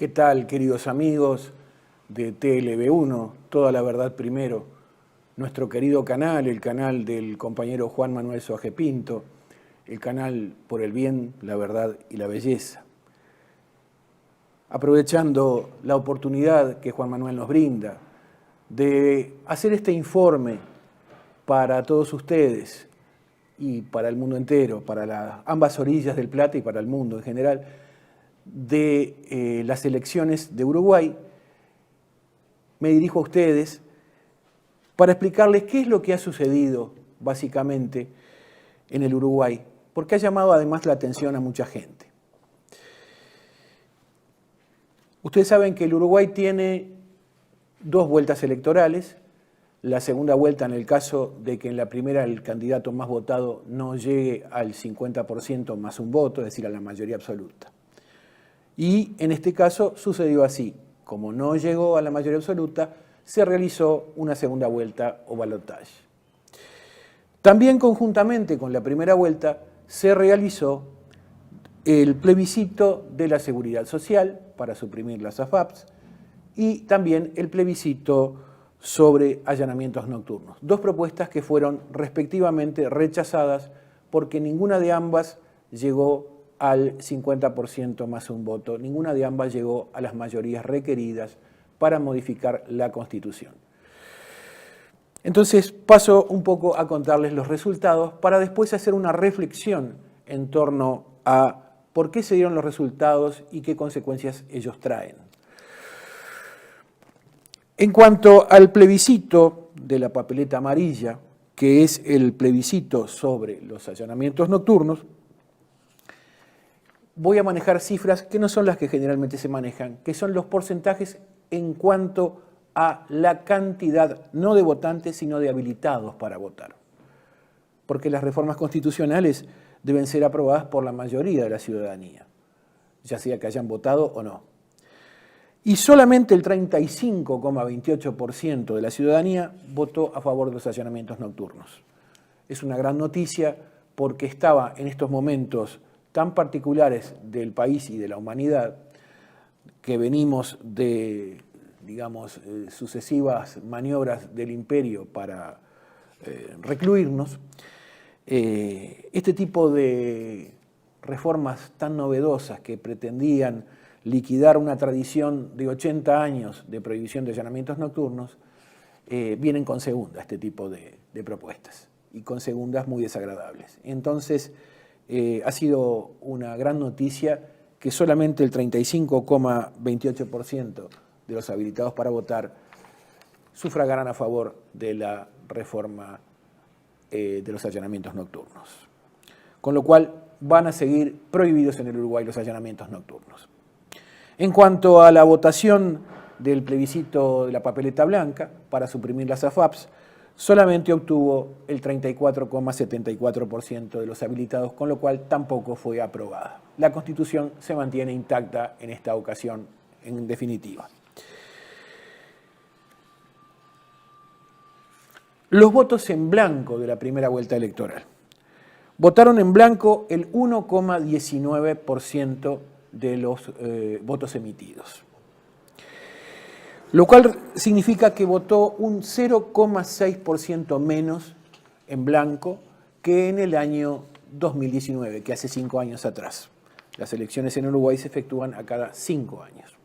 ¿Qué tal, queridos amigos de TLV1, Toda la Verdad Primero? Nuestro querido canal, el canal del compañero Juan Manuel Soaje Pinto, el canal por el bien, la verdad y la belleza. Aprovechando la oportunidad que Juan Manuel nos brinda de hacer este informe para todos ustedes y para el mundo entero, para ambas orillas del Plata y para el mundo en general, de las elecciones de Uruguay, me dirijo a ustedes para explicarles qué es lo que ha sucedido básicamente en el Uruguay, porque ha llamado además la atención a mucha gente. Ustedes saben que el Uruguay tiene dos vueltas electorales, la segunda vuelta en el caso de que en la primera el candidato más votado no llegue al 50% más un voto, es decir, a la mayoría absoluta. Y en este caso sucedió así. Como no llegó a la mayoría absoluta, se realizó una segunda vuelta o balotaje. También conjuntamente con la primera vuelta se realizó el plebiscito de la seguridad social para suprimir las AFAPs y también el plebiscito sobre allanamientos nocturnos. Dos propuestas que fueron respectivamente rechazadas porque ninguna de ambas llegó al 50% más un voto. Ninguna de ambas llegó a las mayorías requeridas para modificar la Constitución. Entonces paso un poco a contarles los resultados para después hacer una reflexión en torno a por qué se dieron los resultados y qué consecuencias ellos traen. En cuanto al plebiscito de la papeleta amarilla, que es el plebiscito sobre los allanamientos nocturnos, voy a manejar cifras que no son las que generalmente se manejan, que son los porcentajes en cuanto a la cantidad, no de votantes, sino de habilitados para votar. Porque las reformas constitucionales deben ser aprobadas por la mayoría de la ciudadanía, ya sea que hayan votado o no. Y solamente el 35,28% de la ciudadanía votó a favor de los allanamientos nocturnos. Es una gran noticia porque estaba en estos momentos tan particulares del país y de la humanidad, que venimos de, digamos, sucesivas maniobras del imperio para recluirnos, este tipo de reformas tan novedosas que pretendían liquidar una tradición de 80 años de prohibición de allanamientos nocturnos, vienen con segunda este tipo de propuestas, y con segundas muy desagradables. Entonces, ha sido una gran noticia que solamente el 35,28% de los habilitados para votar sufragarán a favor de la reforma de los allanamientos nocturnos. Con lo cual van a seguir prohibidos en el Uruguay los allanamientos nocturnos. En cuanto a la votación del plebiscito de la papeleta blanca para suprimir las AFAPs, solamente obtuvo el 34,74% de los habilitados, con lo cual tampoco fue aprobada. La Constitución se mantiene intacta en esta ocasión, en definitiva. Los votos en blanco de la primera vuelta electoral. Votaron en blanco el 1,19% de los votos emitidos, lo cual significa que votó un 0,6% menos en blanco que en el año 2019, que hace 5 años atrás. Las elecciones en Uruguay se efectúan a cada 5 años.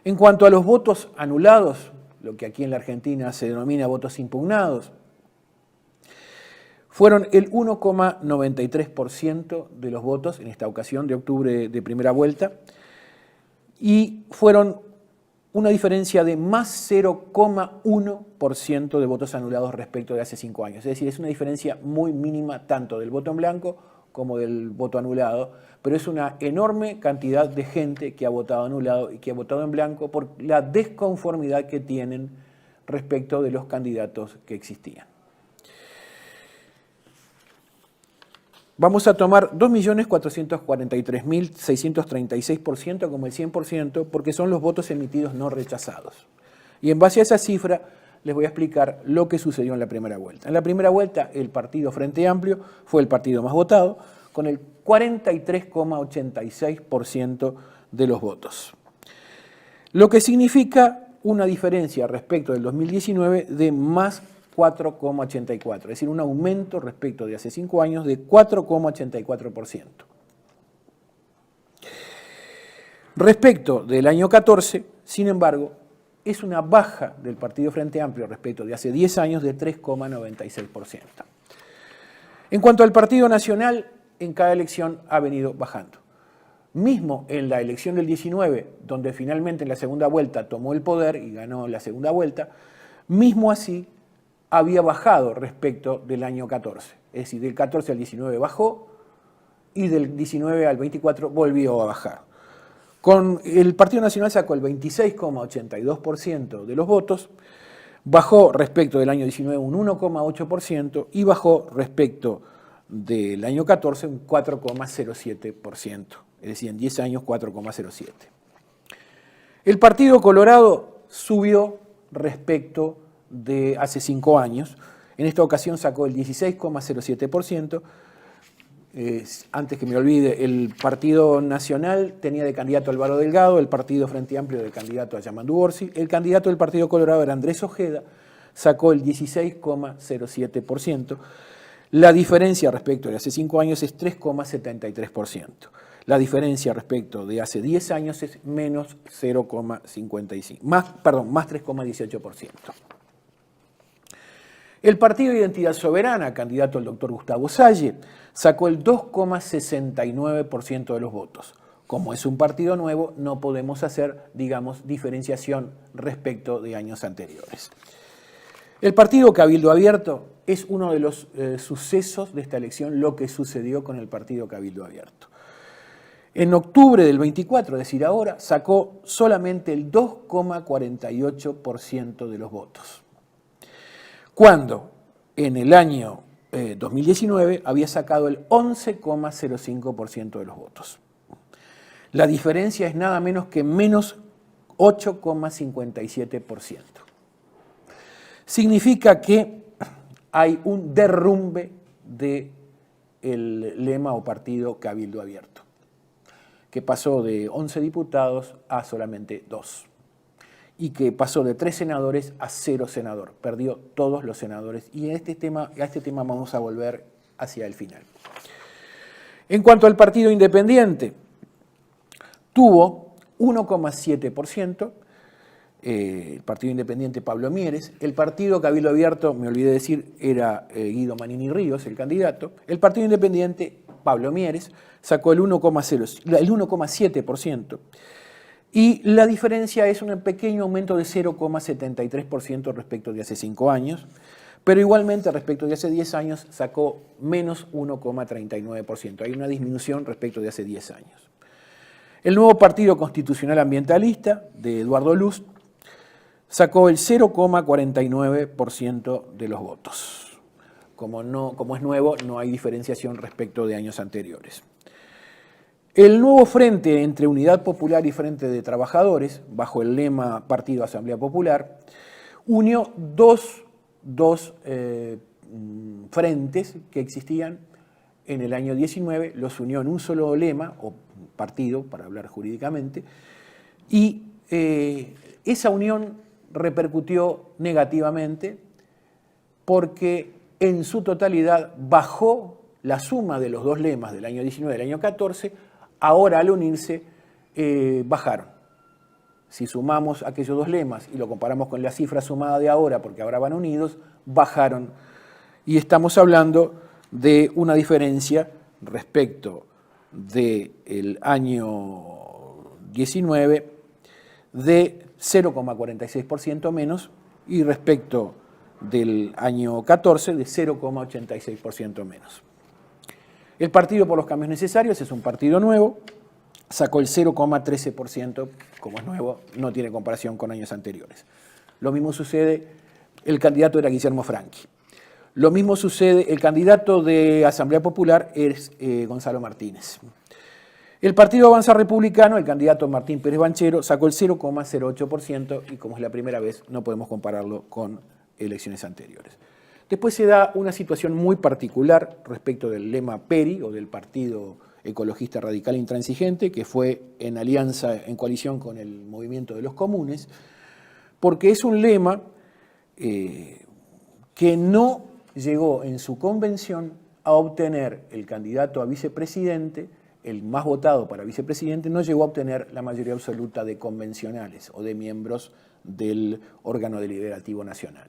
En cuanto a los votos anulados, lo que aquí en la Argentina se denomina votos impugnados, fueron el 1,93% de los votos en esta ocasión de octubre de primera vuelta y fueron una diferencia de más 0,1% de votos anulados respecto de hace 5 años. Es decir, es una diferencia muy mínima tanto del voto en blanco como del voto anulado, pero es una enorme cantidad de gente que ha votado anulado y que ha votado en blanco por la desconformidad que tienen respecto de los candidatos que existían. Vamos a tomar 2.443.636% como el 100% porque son los votos emitidos no rechazados. Y en base a esa cifra les voy a explicar lo que sucedió en la primera vuelta. En la primera vuelta el partido Frente Amplio fue el partido más votado con el 43,86% de los votos. Lo que significa una diferencia respecto del 2019 de más 4,84, es decir, un aumento respecto de hace 5 años de 4,84%. Respecto del año 14, sin embargo, es una baja del Partido Frente Amplio respecto de hace 10 años de 3,96%. En cuanto al Partido Nacional, en cada elección ha venido bajando. Mismo en la elección del 19, donde finalmente en la segunda vuelta tomó el poder y ganó la segunda vuelta, mismo así había bajado respecto del año 14. Es decir, del 14 al 19 bajó y del 19 al 24 volvió a bajar. Con el Partido Nacional sacó el 26,82% de los votos, bajó respecto del año 19 un 1,8% y bajó respecto del año 14 un 4,07%. Es decir, en 10 años 4,07. El Partido Colorado subió respecto de hace 5 años. En esta ocasión sacó el 16,07%. Antes que me olvide, el Partido Nacional tenía de candidato a Álvaro Delgado, el Partido Frente Amplio de candidato a Yamandu Orsi, el candidato del Partido Colorado era Andrés Ojeda, sacó el 16,07%. La diferencia respecto de hace 5 años es 3,73%. La diferencia respecto de hace 10 años es menos 0,55, más 3,18%. El Partido de Identidad Soberana, candidato al doctor Gustavo Salle, sacó el 2,69% de los votos. Como es un partido nuevo, no podemos hacer, digamos, diferenciación respecto de años anteriores. El Partido Cabildo Abierto es uno de los sucesos de esta elección, lo que sucedió con el Partido Cabildo Abierto. En octubre del 24, es decir, ahora, sacó solamente el 2,48% de los votos. Cuando en el año 2019 había sacado el 11,05% de los votos. La diferencia es nada menos que menos 8,57%. Significa que hay un derrumbe del lema o partido Cabildo Abierto, que pasó de 11 diputados a solamente 2, y que pasó de 3 senadores a 0 senador, perdió todos los senadores, y a este tema vamos a volver hacia el final. En cuanto al Partido Independiente, tuvo 1,7%, el Partido Independiente Pablo Mieres, el Partido Cabildo Abierto, me olvidé decir, era Guido Manini Ríos, el candidato, el Partido Independiente Pablo Mieres sacó el 1,7%, y la diferencia es un pequeño aumento de 0,73% respecto de hace 5 años, pero igualmente respecto de hace 10 años sacó menos 1,39%. Hay una disminución respecto de hace 10 años. El nuevo Partido Constitucional Ambientalista de Eduardo Luz sacó el 0,49% de los votos. Como es nuevo, no hay diferenciación respecto de años anteriores. El nuevo frente entre Unidad Popular y Frente de Trabajadores, bajo el lema Partido Asamblea Popular, unió dos frentes que existían en el año 19, los unió en un solo lema, o partido, para hablar jurídicamente, y esa unión repercutió negativamente porque en su totalidad bajó la suma de los dos lemas del año 19 y del año 14, ahora al unirse bajaron. Si sumamos aquellos dos lemas y lo comparamos con la cifra sumada de ahora, porque ahora van unidos, bajaron. Y estamos hablando de una diferencia respecto del año 19 de 0,46% menos y respecto del año 14 de 0,86% menos. El Partido por los Cambios Necesarios es un partido nuevo, sacó el 0,13%, como es nuevo, no tiene comparación con años anteriores. Lo mismo sucede, el candidato era Guillermo Franchi. Lo mismo sucede, el candidato de Asamblea Popular es Gonzalo Martínez. El Partido Avanza Republicano, el candidato Martín Pérez Banchero, sacó el 0,08% y como es la primera vez no podemos compararlo con elecciones anteriores. Después se da una situación muy particular respecto del lema PERI o del Partido ecologista radical intransigente, que fue en alianza, en coalición con el movimiento de los comunes, porque es un lema que no llegó en su convención a obtener el candidato a vicepresidente, el más votado para vicepresidente, no llegó a obtener la mayoría absoluta de convencionales o de miembros del órgano deliberativo nacional.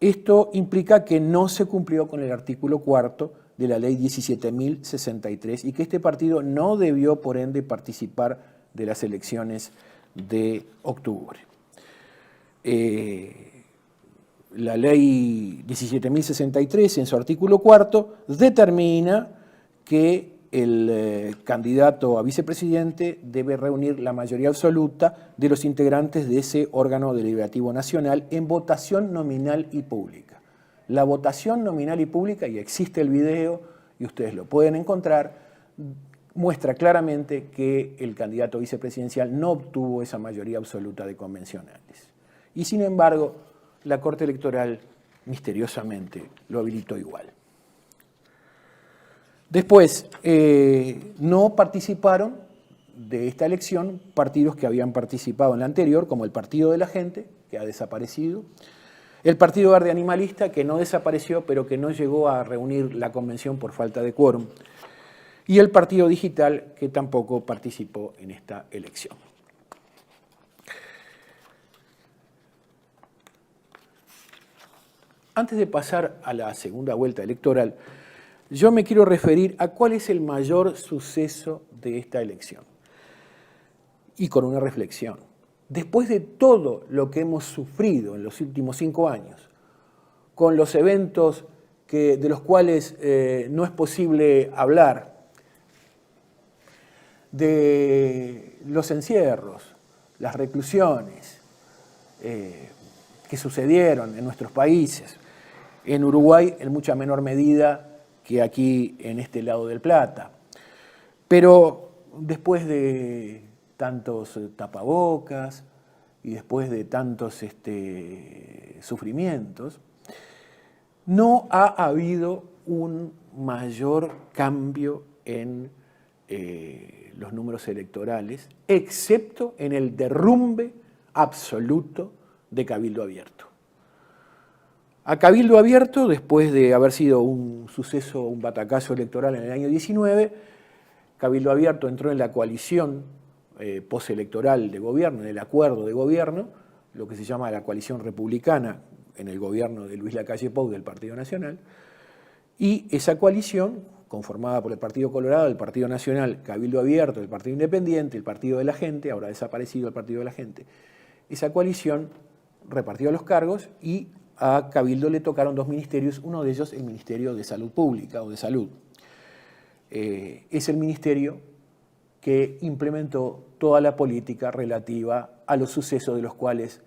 Esto implica que no se cumplió con el artículo 4 de la ley 17.063 y que este partido no debió, por ende, participar de las elecciones de octubre. La ley 17.063, en su artículo 4, determina que el candidato a vicepresidente debe reunir la mayoría absoluta de los integrantes de ese órgano deliberativo nacional en votación nominal y pública. La votación nominal y pública, y existe el video y ustedes lo pueden encontrar, muestra claramente que el candidato vicepresidencial no obtuvo esa mayoría absoluta de convencionales. Y sin embargo, la Corte Electoral misteriosamente lo habilitó igual. Después, no participaron de esta elección partidos que habían participado en la anterior, como el Partido de la Gente, que ha desaparecido, el Partido Verde Animalista, que no desapareció, pero que no llegó a reunir la convención por falta de quórum, y el Partido Digital, que tampoco participó en esta elección. Antes de pasar a la segunda vuelta electoral, yo me quiero referir a cuál es el mayor suceso de esta elección. Y con una reflexión. Después de todo lo que hemos sufrido en los últimos 5 años, con los eventos de los cuales no es posible hablar, de los encierros, las reclusiones que sucedieron en nuestros países, en Uruguay en mucha menor medida que aquí en este lado del Plata. Pero después de tantos tapabocas y después de tantos sufrimientos, no ha habido un mayor cambio en los números electorales, excepto en el derrumbe absoluto de Cabildo Abierto. A Cabildo Abierto, después de haber sido un suceso, un batacazo electoral en el año 19, Cabildo Abierto entró en la coalición postelectoral de gobierno, en el acuerdo de gobierno, lo que se llama la coalición republicana, en el gobierno de Luis Lacalle Pou del Partido Nacional, y esa coalición, conformada por el Partido Colorado, el Partido Nacional, Cabildo Abierto, el Partido Independiente, el Partido de la Gente, ahora desaparecido el Partido de la Gente, esa coalición repartió los cargos y a Cabildo le tocaron 2 ministerios, uno de ellos el Ministerio de Salud Pública o de Salud. Es el ministerio que implementó toda la política relativa a los sucesos de los cuales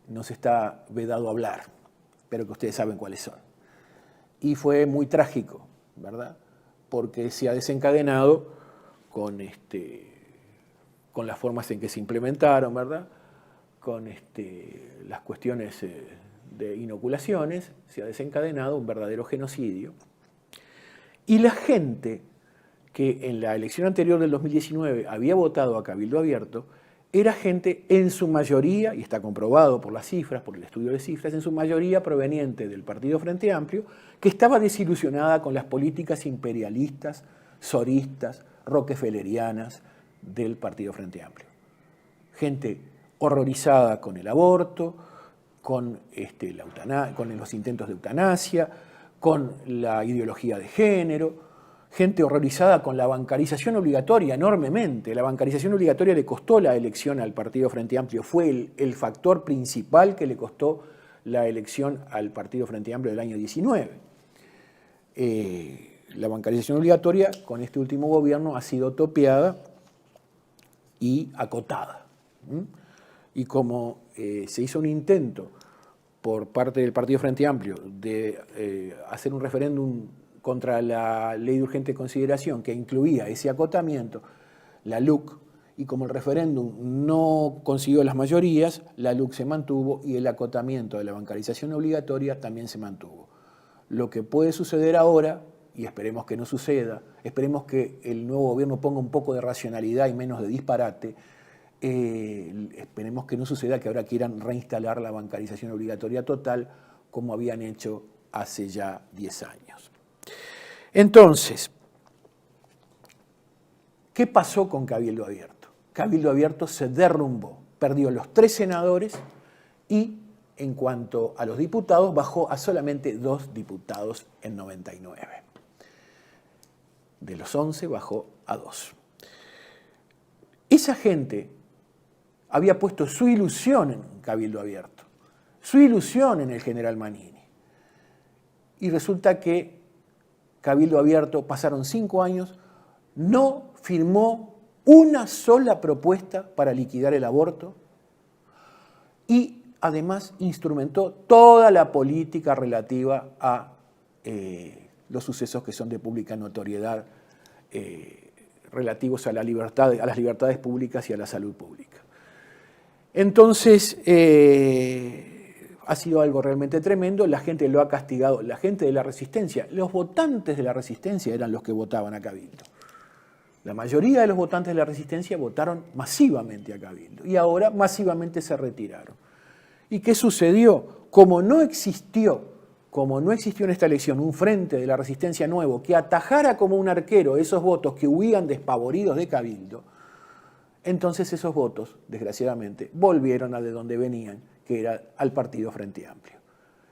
nos está vedado hablar, pero que ustedes saben cuáles son. Y fue muy trágico, ¿verdad? Porque se ha desencadenado con las formas en que se implementaron, ¿verdad? Con las cuestiones de inoculaciones, se ha desencadenado un verdadero genocidio. Y la gente que en la elección anterior del 2019 había votado a Cabildo Abierto, era gente en su mayoría, y está comprobado por las cifras, por el estudio de cifras, en su mayoría proveniente del Partido Frente Amplio, que estaba desilusionada con las políticas imperialistas, soristas, rockefellerianas del Partido Frente Amplio. Gente horrorizada con el aborto, con los intentos de eutanasia, con la ideología de género, gente horrorizada con la bancarización obligatoria enormemente. La bancarización obligatoria le costó la elección al Partido Frente Amplio, fue el factor principal que le costó la elección al Partido Frente Amplio del año 19. La bancarización obligatoria con este último gobierno ha sido topeada y acotada. Y como se hizo un intento por parte del Partido Frente Amplio de hacer un referéndum contra la ley de urgente consideración que incluía ese acotamiento, la LUC, y como el referéndum no consiguió las mayorías, la LUC se mantuvo y el acotamiento de la bancarización obligatoria también se mantuvo. Lo que puede suceder ahora, y esperemos que no suceda, esperemos que el nuevo gobierno ponga un poco de racionalidad y menos de disparate, esperemos que no suceda que ahora quieran reinstalar la bancarización obligatoria total como habían hecho hace ya 10 años. Entonces, ¿qué pasó con Cabildo Abierto? Cabildo Abierto se derrumbó, perdió los 3 senadores y en cuanto a los diputados bajó a solamente 2 diputados en 99. De los 11 bajó a 2. Esa gente había puesto su ilusión en Cabildo Abierto, su ilusión en el general Manini. Y resulta que Cabildo Abierto, pasaron 5 años, no firmó una sola propuesta para liquidar el aborto y además instrumentó toda la política relativa a los sucesos que son de pública notoriedad relativos a la libertad, a las libertades públicas y a la salud pública. Entonces, ha sido algo realmente tremendo, la gente lo ha castigado, la gente de la resistencia, los votantes de la resistencia eran los que votaban a Cabildo. La mayoría de los votantes de la resistencia votaron masivamente a Cabildo y ahora masivamente se retiraron. ¿Y qué sucedió? Como no existió en esta elección un frente de la resistencia nuevo que atajara como un arquero esos votos que huían despavoridos de Cabildo, entonces esos votos, desgraciadamente, volvieron a de donde venían, que era al Partido Frente Amplio.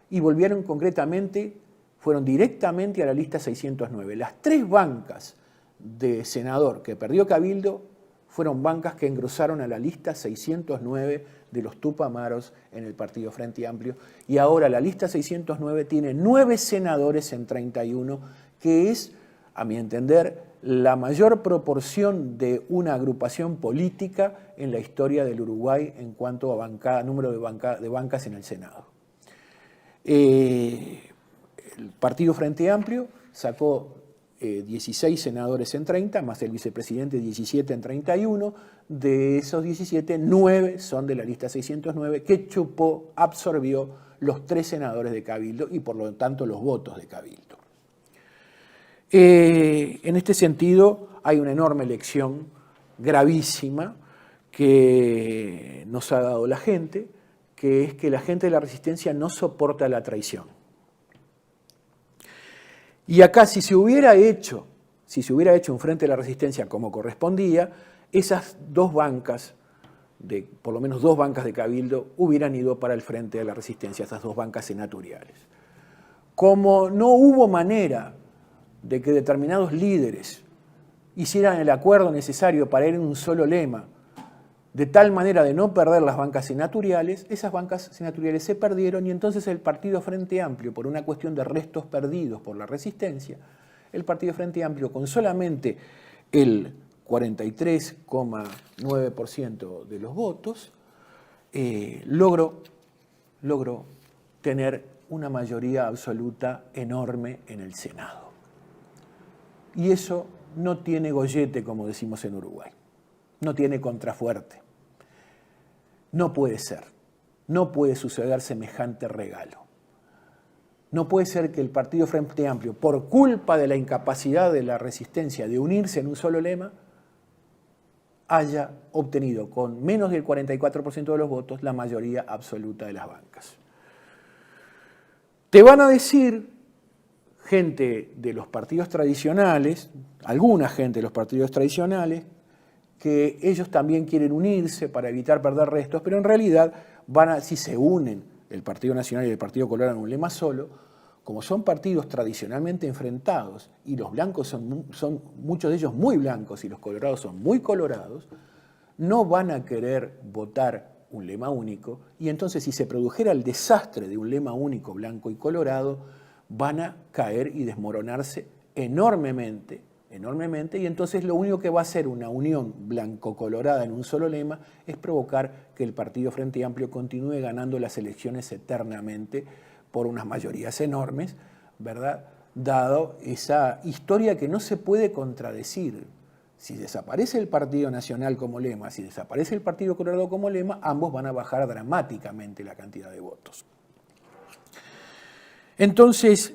Y volvieron concretamente, fueron directamente a la lista 609. Las 3 bancas de senador que perdió Cabildo fueron bancas que engrosaron a la lista 609 de los tupamaros en el Partido Frente Amplio. Y ahora la lista 609 tiene 9 senadores en 31, que es, a mi entender, la mayor proporción de una agrupación política en la historia del Uruguay en cuanto a número de bancas en el Senado. El Partido Frente Amplio sacó 16 senadores en 30, más el vicepresidente 17 en 31. De esos 17, 9 son de la lista 609, que absorbió los 3 senadores de Cabildo y por lo tanto los votos de Cabildo. En este sentido, hay una enorme lección gravísima que nos ha dado la gente, que es que la gente de la resistencia no soporta la traición. Y acá, si se hubiera hecho un frente de la resistencia como correspondía, esas 2 bancas, por lo menos 2 bancas de Cabildo, hubieran ido para el frente de la resistencia, esas 2 bancas senatoriales. Como no hubo manera de que determinados líderes hicieran el acuerdo necesario para ir en un solo lema, de tal manera de no perder las bancas senatoriales, esas bancas senatoriales se perdieron y entonces el Partido Frente Amplio, por una cuestión de restos perdidos por la resistencia, el Partido Frente Amplio, con solamente el 43,9% de los votos, logró tener una mayoría absoluta enorme en el Senado. Y eso no tiene gollete, como decimos en Uruguay. No tiene contrafuerte. No puede ser. No puede suceder semejante regalo. No puede ser que el Partido Frente Amplio, por culpa de la incapacidad de la resistencia de unirse en un solo lema, haya obtenido con menos del 44% de los votos la mayoría absoluta de las bancas. Te van a decir gente de los partidos tradicionales, alguna gente de los partidos tradicionales, que ellos también quieren unirse para evitar perder restos, pero en realidad si se unen el Partido Nacional y el Partido Colorado en un lema solo, como son partidos tradicionalmente enfrentados y los blancos son muchos de ellos muy blancos y los colorados son muy colorados, no van a querer votar un lema único y entonces si se produjera el desastre de un lema único blanco y colorado, van a caer y desmoronarse enormemente, y entonces lo único que va a hacer una unión blanco-colorada en un solo lema es provocar que el Partido Frente Amplio continúe ganando las elecciones eternamente por unas mayorías enormes, ¿verdad? Dado esa historia que no se puede contradecir. Si desaparece el Partido Nacional como lema, si desaparece el Partido Colorado como lema, ambos van a bajar dramáticamente la cantidad de votos. Entonces,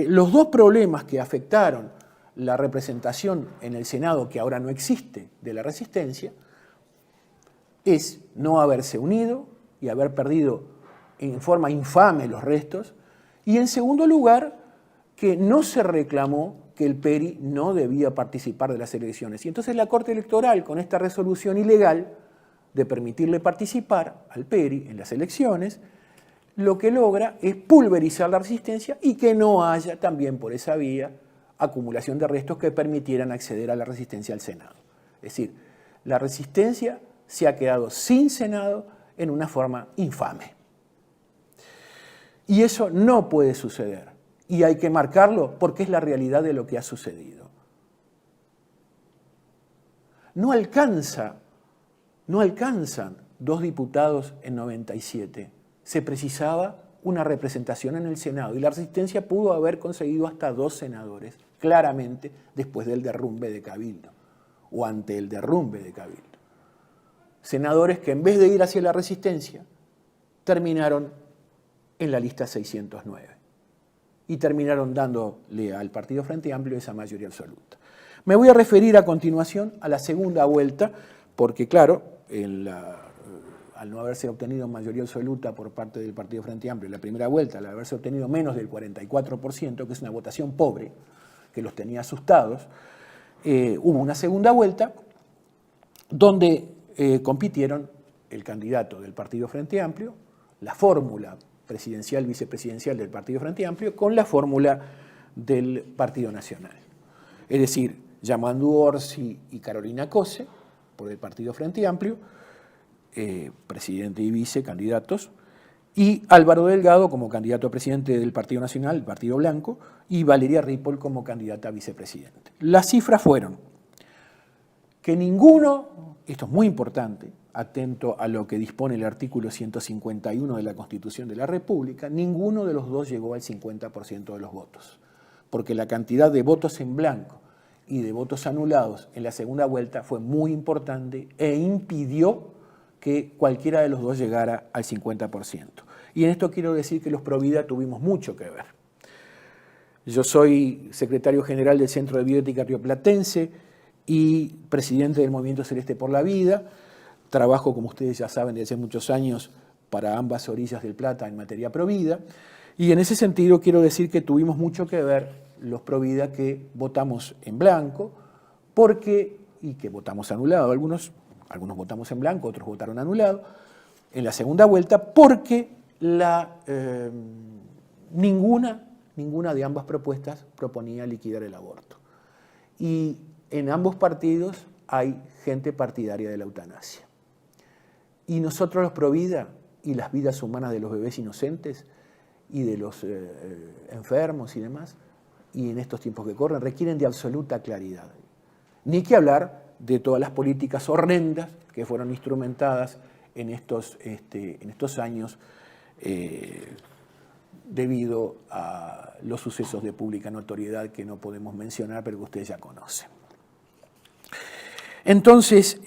los dos problemas que afectaron la representación en el Senado, que ahora no existe, de la resistencia, es no haberse unido y haber perdido en forma infame los restos, y en segundo lugar, que no se reclamó que el PERI no debía participar de las elecciones. Y entonces la Corte Electoral, con esta resolución ilegal de permitirle participar al PERI en las elecciones, lo que logra es pulverizar la resistencia y que no haya también por esa vía acumulación de restos que permitieran acceder a la resistencia al Senado. Es decir, la resistencia se ha quedado sin Senado en una forma infame. Y eso no puede suceder. Y hay que marcarlo porque es la realidad de lo que ha sucedido. No alcanzan 2 diputados en 97. Se precisaba una representación en el Senado y la resistencia pudo haber conseguido hasta 2 senadores, claramente después del derrumbe de Cabildo o ante el derrumbe de Cabildo. Senadores que en vez de ir hacia la resistencia terminaron en la lista 609 y terminaron dándole al Partido Frente Amplio esa mayoría absoluta. Me voy a referir a continuación a la segunda vuelta, porque claro, al no haberse obtenido mayoría absoluta por parte del Partido Frente Amplio en la primera vuelta, al haberse obtenido menos del 44%, que es una votación pobre, que los tenía asustados, hubo una segunda vuelta donde compitieron el candidato del Partido Frente Amplio, la fórmula presidencial, vicepresidencial del Partido Frente Amplio, con la fórmula del Partido Nacional. Es decir, Yamandu Orsi y Carolina Cose, por el Partido Frente Amplio, presidente y vicecandidatos, y Álvaro Delgado como candidato a presidente del Partido Nacional, el Partido Blanco, y Valeria Ripoll como candidata a vicepresidente. Las cifras fueron que ninguno, esto es muy importante, atento a lo que dispone el artículo 151 de la Constitución de la República, ninguno de los dos llegó al 50% de los votos, porque la cantidad de votos en blanco y de votos anulados en la segunda vuelta fue muy importante e impidió que cualquiera de los dos llegara al 50%. Y en esto quiero decir que los Provida tuvimos mucho que ver. Yo soy secretario general del Centro de Bioética Rioplatense y presidente del Movimiento Celeste por la Vida. Trabajo, como ustedes ya saben, desde hace muchos años para ambas orillas del Plata en materia Provida. Y en ese sentido quiero decir que tuvimos mucho que ver los Provida que votamos en blanco, y que votamos anulado. Algunos votamos en blanco, otros votaron anulado, en la segunda vuelta, porque ninguna de ambas propuestas proponía liquidar el aborto. Y en ambos partidos hay gente partidaria de la eutanasia. Y nosotros los Provida y las vidas humanas de los bebés inocentes y de los enfermos y demás, y en estos tiempos que corren, requieren de absoluta claridad. Ni que hablar de todas las políticas horrendas que fueron instrumentadas en estos años debido a los sucesos de pública notoriedad que no podemos mencionar, pero que ustedes ya conocen. Entonces,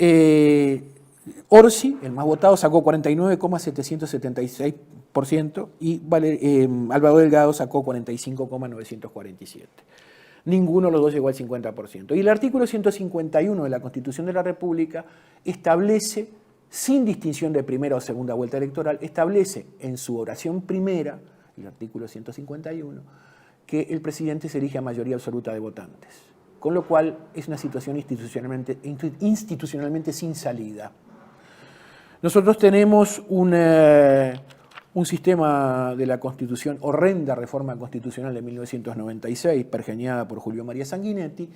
Orsi, el más votado, sacó 49,776% y Álvaro Delgado sacó 45,947%. Ninguno de los dos llegó al 50%. Y el artículo 151 de la Constitución de la República establece, sin distinción de primera o segunda vuelta electoral, establece en su oración primera, el artículo 151, que el presidente se elige a mayoría absoluta de votantes. Con lo cual es una situación institucionalmente sin salida. Nosotros tenemos un sistema de la Constitución, horrenda reforma constitucional de 1996, pergeñada por Julio María Sanguinetti,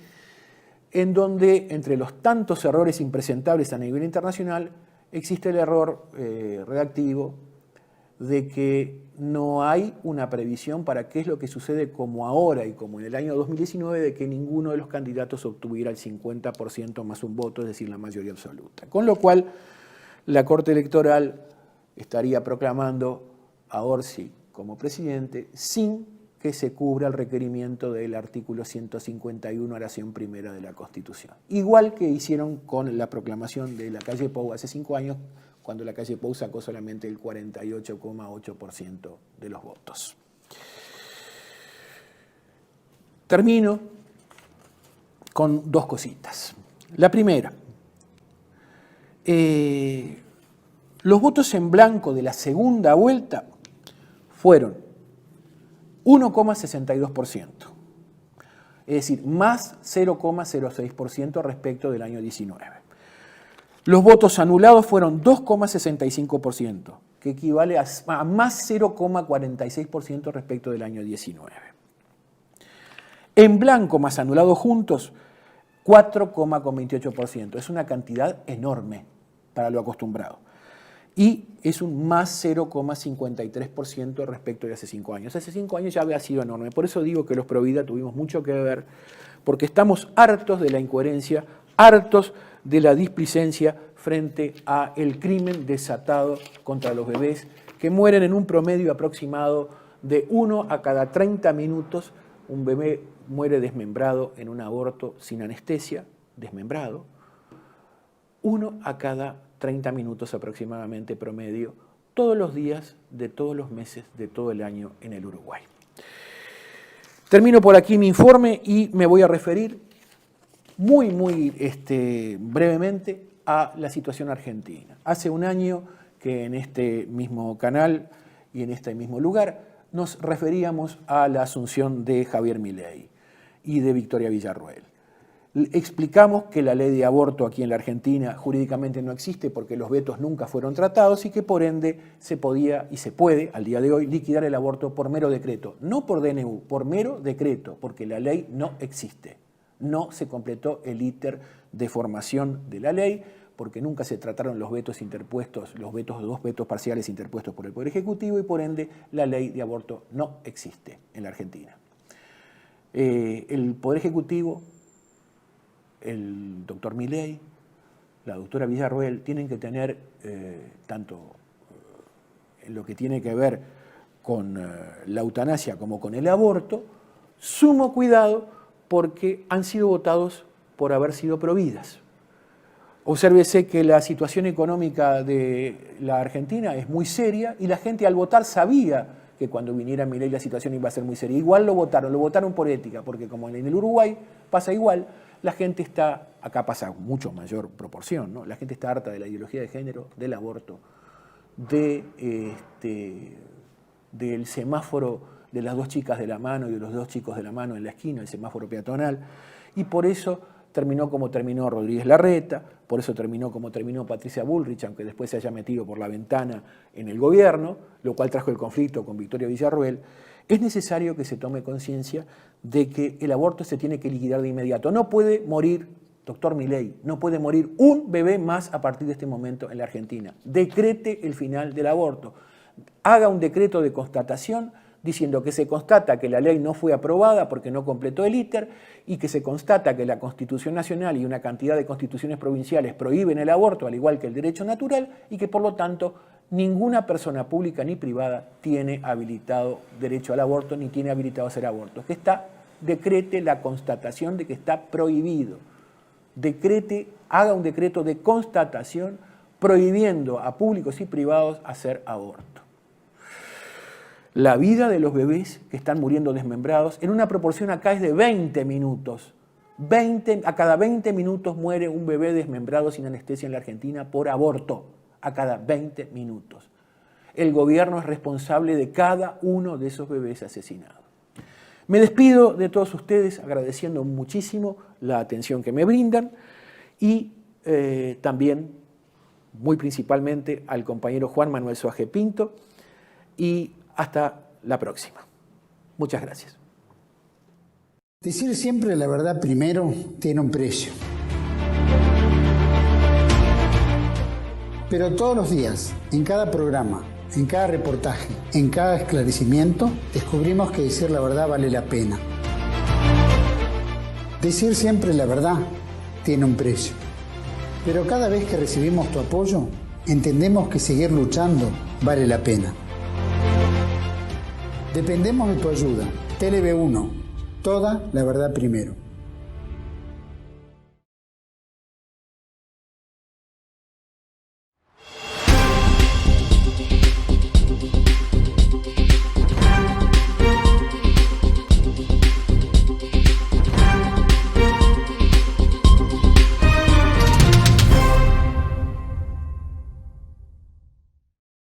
en donde, entre los tantos errores impresentables a nivel internacional, existe el error redactivo de que no hay una previsión para qué es lo que sucede como ahora y como en el año 2019, de que ninguno de los candidatos obtuviera el 50% más un voto, es decir, la mayoría absoluta. Con lo cual, la Corte Electoral estaría proclamando a Orsi como presidente sin que se cubra el requerimiento del artículo 151, oración primera de la Constitución. Igual que hicieron con la proclamación de la calle Pou hace 5 años, cuando la calle Pou sacó solamente el 48,8% de los votos. Termino con dos cositas. La primera, los votos en blanco de la segunda vuelta fueron 1,62%, es decir, más 0,06% respecto del año 19. Los votos anulados fueron 2,65%, que equivale a más 0,46% respecto del año 19. En blanco más anulado juntos, 4,28%. Es una cantidad enorme para lo acostumbrado. Y es un más 0,53% respecto de hace 5 años. Hace 5 años ya había sido enorme. Por eso digo que los Provida tuvimos mucho que ver, porque estamos hartos de la incoherencia, hartos de la displicencia frente al crimen desatado contra los bebés, que mueren en un promedio aproximado de 1 a cada 30 minutos. Un bebé muere desmembrado en un aborto sin anestesia, desmembrado. 1 a cada 30 minutos aproximadamente promedio, todos los días de todos los meses de todo el año en el Uruguay. Termino por aquí mi informe y me voy a referir muy brevemente a la situación argentina. Hace un año que en este mismo canal y en este mismo lugar nos referíamos a la asunción de Javier Milei y de Victoria Villarruel. Explicamos que la ley de aborto aquí en la Argentina jurídicamente no existe porque los vetos nunca fueron tratados y que por ende se podía y se puede al día de hoy liquidar el aborto por mero decreto, no por DNU, por mero decreto, porque la ley no existe. No se completó el íter de formación de la ley porque nunca se trataron los vetos interpuestos, dos vetos parciales interpuestos por el Poder Ejecutivo y por ende la ley de aborto no existe en la Argentina. El Poder Ejecutivo, el doctor Milei, la doctora Villarruel, tienen que tener, tanto en lo que tiene que ver con la eutanasia como con el aborto, sumo cuidado porque han sido votados por haber sido providas. Obsérvese que la situación económica de la Argentina es muy seria y la gente al votar sabía que cuando viniera Milei la situación iba a ser muy seria. Igual lo votaron por ética, porque como en el Uruguay pasa igual, la gente está, acá pasa mucho mayor proporción, ¿no? La gente está harta de la ideología de género, del aborto, del semáforo de las dos chicas de la mano y de los dos chicos de la mano en la esquina, el semáforo peatonal, y por eso terminó como terminó Rodríguez Larreta, por eso terminó como terminó Patricia Bullrich, aunque después se haya metido por la ventana en el gobierno, lo cual trajo el conflicto con Victoria Villarruel. Es necesario que se tome conciencia de que el aborto se tiene que liquidar de inmediato. No puede morir, doctor Milei, no puede morir un bebé más a partir de este momento en la Argentina. Decrete el final del aborto. Haga un decreto de constatación diciendo que se constata que la ley no fue aprobada porque no completó el íter y que se constata que la Constitución Nacional y una cantidad de constituciones provinciales prohíben el aborto, al igual que el derecho natural, y que por lo tanto ninguna persona pública ni privada tiene habilitado derecho al aborto ni tiene habilitado a hacer abortos. Que decrete la constatación de que está prohibido. Haga un decreto de constatación prohibiendo a públicos y privados hacer aborto. La vida de los bebés que están muriendo desmembrados, en una proporción acá es de 20 minutos. A cada 20 minutos muere un bebé desmembrado sin anestesia en la Argentina por aborto. A cada 20 minutos. El gobierno es responsable de cada uno de esos bebés asesinados. Me despido de todos ustedes agradeciendo muchísimo la atención que me brindan y también, muy principalmente, al compañero Juan Manuel Soaje Pinto y hasta la próxima. Muchas gracias. Decir siempre la verdad primero tiene un precio. Pero todos los días, en cada programa, en cada reportaje, en cada esclarecimiento, descubrimos que decir la verdad vale la pena. Decir siempre la verdad tiene un precio. Pero cada vez que recibimos tu apoyo, entendemos que seguir luchando vale la pena. Dependemos de tu ayuda. TLV1, toda la verdad primero.